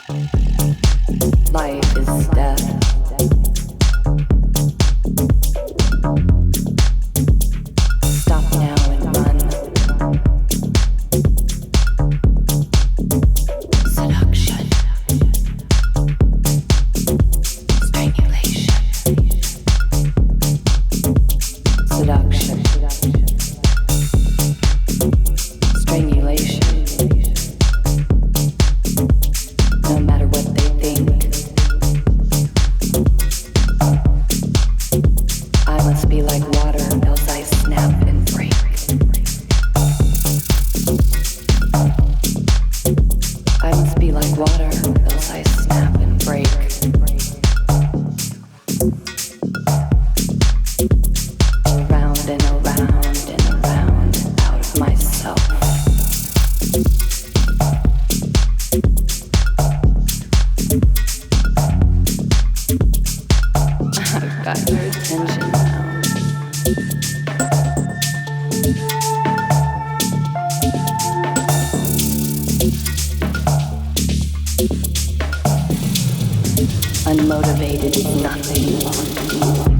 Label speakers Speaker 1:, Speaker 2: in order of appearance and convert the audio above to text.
Speaker 1: Life is death. Stop now and run. Seduction. Strangulation. Seduction. Strangulation. No matter what they think, I must be like water, else I snap and break. I must be like water, else I snap and break. Around and around and around, out of myself. I've got your attention now. Unmotivated is nothing.